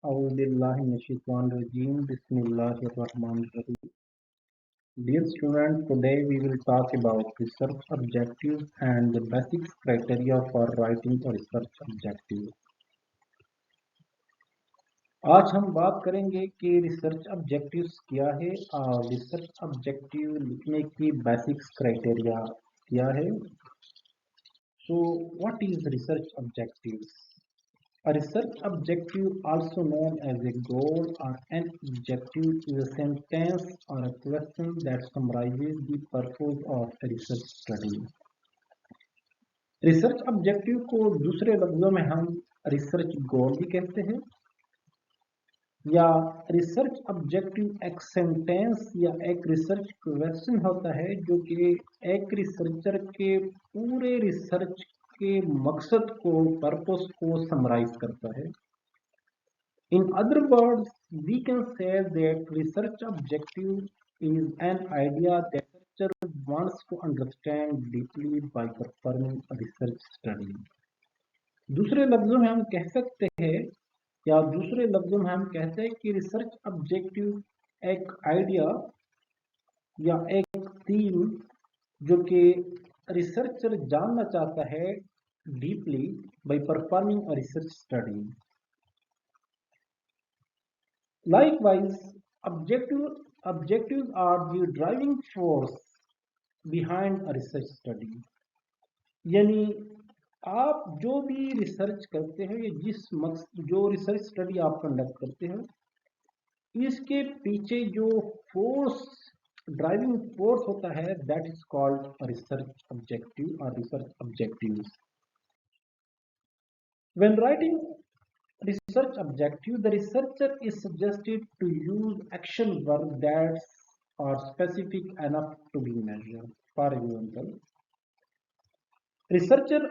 Auzubillahiminash-shaytanir-rajeem. Bismillahir-rahmanir-rahim. Dear students, today we will talk about research objectives and the basic criteria for writing a research objective. आज हम बात करेंगे कि research objectives क्या है और रिसर्च ऑब्जेक्टिव लिखने की बेसिक क्राइटेरिया क्या है. So what is research objectives? A research objective, also known as a goal or an objective, is a sentence or a question that summarizes the purpose of a research study. Research objective को दूसरे लफ्जों में हम research गोल भी कहते हैं या research objective एक sentence या एक रिसर्च क्वेश्चन होता है जो कि एक रिसर्चर के पूरे रिसर्च के मकसद को पर्पस को समराइज करता है. In other words, we can say that research objective is an idea that researcher wants to understand deeply by performing a research study. दूसरे लफ्जों में हम कह सकते हैं या दूसरे लफ्जों में हम कहते हैं कि रिसर्च ऑब्जेक्टिव एक आइडिया या एक थीम जो कि रिसर्चर जानना चाहता है deeply by performing a research study. Likewise, objectives are the driving force behind a research study. यानी आप जो भी रिसर्च करते हो या जो रिसर्च स्टडी आप कंडक्ट करते हो इसके पीछे जो फोर्स ड्राइविंग फोर्स होता है that is called research objective और research objectives. When writing research objective, the researcher is suggested to use action verbs that are specific enough to be measured. For example, researcher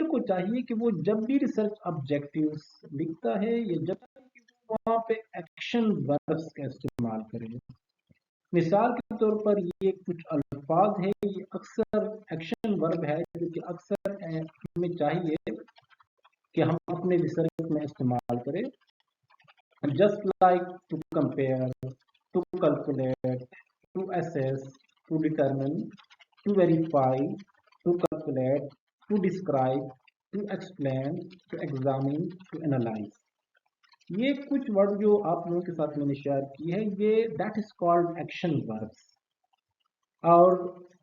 को चाहिए कि वो जब भी research objectives लिखता है या जब वहाँ पे एक्शन वर्ब्स का इस्तेमाल करे. मिसाल के तौर पर ये कुछ अल्फाज है, ये अक्सर एक्शन वर्ब है जो कि अक्सर हमें चाहिए कि हम अपने रिसर्च में इस्तेमाल करें. Just like to compare, to calculate, to assess, to determine, to verify, to calculate, to describe, to explain, to examine, to analyse. ये कुछ वर्ड जो आप लोगों के साथ मैंने शेयर की है ये that is called action verbs. और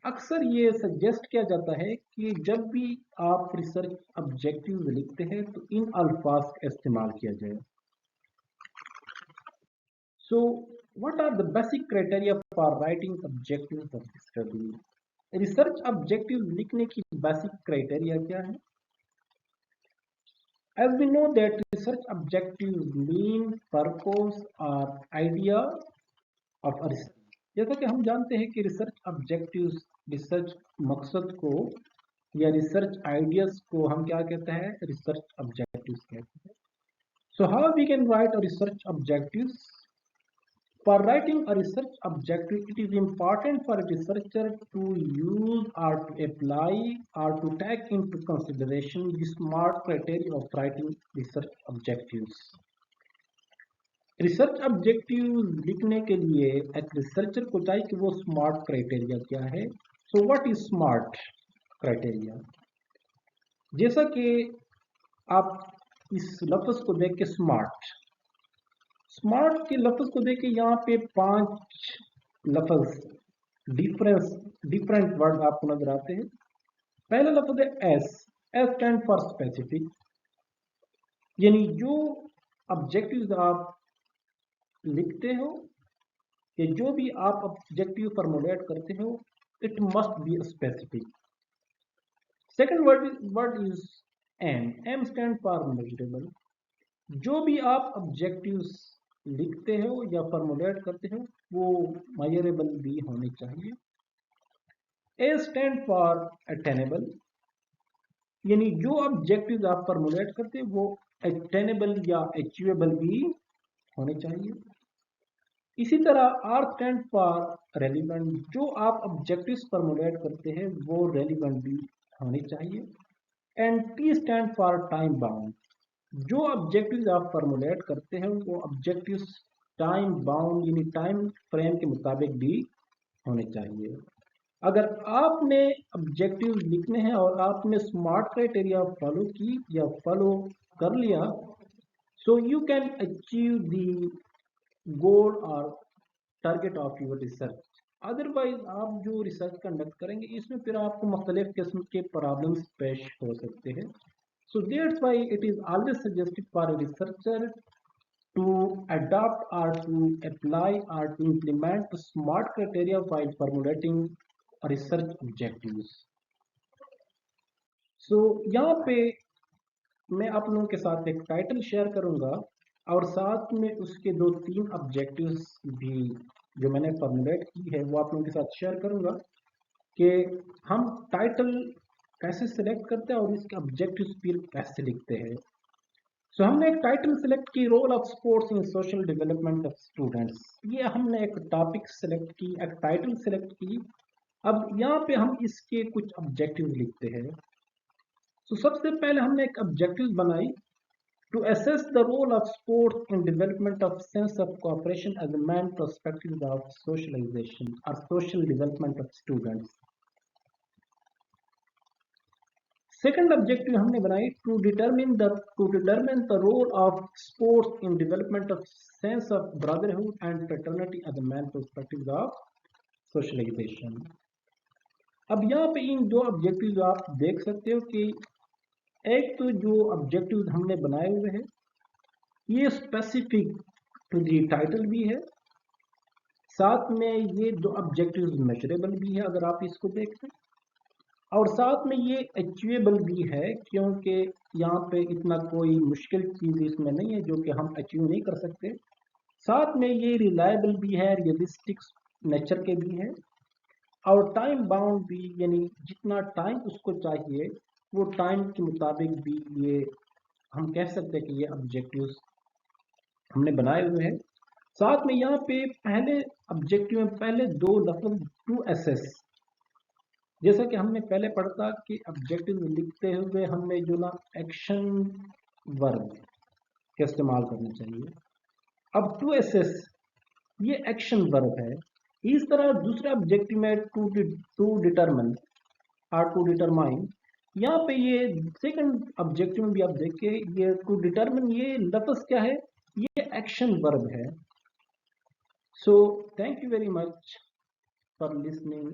अक्सर ये सजेस्ट किया जाता है कि जब भी आप रिसर्च ऑब्जेक्टिव लिखते हैं तो इन अल्फाज का इस्तेमाल किया जाए. So what are the basic criteria for writing objectives of study. Research objective लिखने की बेसिक क्राइटेरिया क्या है? As we know that research objectives mean purpose or idea of a research. जैसा कि हम जानते हैं कि रिसर्च ऑब्जेक्टिव्स रिसर्च मकसद को या रिसर्च आइडियाज को हम क्या कहते हैं? रिसर्च ऑब्जेक्टिव्स कहते हैं. So how we can write a research objectives. For writing a research objective, it is important for a researcher to use or to apply or to take into consideration the SMART criteria of writing research objectives. Research objective लिखने के लिए एक researcher को चाहिए कि वो smart criteria क्या है. So what is smart criteria? जैसा कि आप इस लफ्ज को देख के स्मार्ट के लफ्ज को देख के यहाँ पे 5 लफ्ज डिफरेंट वर्ड आपको नजर आते हैं. पहला लफ्ज है एस स्टैंड फॉर स्पेसिफिक. यानी जो ऑब्जेक्टिव्स आप लिखते हो या जो भी आप ऑब्जेक्टिव फॉर्मुलेट करते हो it must be specific. Second word is M stand for measurable. जो भी आप ऑब्जेक्टिव्स लिखते हो या फॉर्मुलेट करते हो वो मेजरेबल भी होने चाहिए. ए स्टैंड फॉर अटेनेबल. यानी जो ऑब्जेक्टिव्स आप फॉर्मुलेट करते हो वो अटेनेबल या अचीवेबल भी होने चाहिए. इसी तरह आर स्टैंड फॉर रेलिवेंट. जो आप ऑब्जेक्टिव्स फॉर्मुलेट करते हैं वो रेलिवेंट भी होने चाहिए. And T stand for time bound. जो ऑब्जेक्टिव्स आप फॉर्मुलेट करते हैं वो ऑब्जेक्टिव्स टाइम बाउंड यानी टाइम फ्रेम के मुताबिक भी होने चाहिए। अगर आपने ऑब्जेक्टिव लिखने हैं और आपने स्मार्ट क्राइटेरिया फॉलो की या फॉलो कर लिया, so you can achieve the goal और target of your research. Otherwise आप जो रिसर्च कंडक्ट करेंगे इसमें फिर आपको मुख्तलिफ किस्म के प्रॉब्लम्स पेश हो सकते हैं। So that's why it is always suggested for a researcher to adopt or to apply or to implement smart criteria while formulating research objectives. So यहाँ पे मैं आप लोगों के साथ एक टाइटल शेयर करूंगा और साथ में उसके 2-3 ऑब्जेक्टिव्स भी जो मैंने फॉर्मुलेट की है वो आप लोगों के साथ शेयर करूंगा कि हम टाइटल कैसे सिलेक्ट करते हैं और इसके ऑब्जेक्टिव्स फिर कैसे लिखते हैं। सो हमने एक टाइटल सिलेक्ट की, role of sports in social development of students. ये हमने एक टॉपिक सिलेक्ट की, एक टाइटल सिलेक्ट की। अब यहाँ पे हम इसके कुछ ऑब्जेक्टिव लिखते हैं। सो सबसे पहले हमने एक ऑब्जेक्टिव बनाई, to assess the role of sports in development of sense of cooperation as a main perspective of socialization और social development of students. Second objective हमने बनाई, to determine the role of sports in development of sense of brotherhood and fraternity as a man perspective of socialization. अब यहाँ पे इन दो objective आप देख सकते हो कि एक तो जो ऑब्जेक्टिव हमने बनाए हुए हैं ये स्पेसिफिक टू दी टाइटल भी है, साथ में ये दो ऑब्जेक्टिव मेजरेबल भी है अगर आप इसको देखें, और साथ में ये अचीवेबल भी है क्योंकि यहाँ पे इतना कोई मुश्किल चीज़ इसमें नहीं है जो कि हम अचीव नहीं कर सकते। साथ में ये रिलायबल भी है, रियलिस्टिक नेचर के भी है, और टाइम बाउंड भी, यानी जितना टाइम उसको चाहिए वो टाइम के मुताबिक भी ये हम कह सकते हैं कि ये ऑब्जेक्टिव्स हमने बनाए हुए हैं। साथ में यहाँ पे पहले ऑब्जेक्टिव में पहले दो लफ्ज टू एसेस, जैसा कि हमने पहले पढ़ा था कि ऑब्जेक्टिव लिखते हुए हमें जो ना एक्शन वर्ब का इस्तेमाल करना चाहिए। अब टू एसेस ये एक्शन वर्ब है। इस तरह दूसरे ऑब्जेक्टिव में टू डिटरमिन और टू डिटरमाइन, यहाँ पे ये सेकंड ऑब्जेक्टिव में भी आप देखिए ये टू डिटरमिन ये लफ्ज क्या है, ये एक्शन वर्ब है। So thank you very much for listening.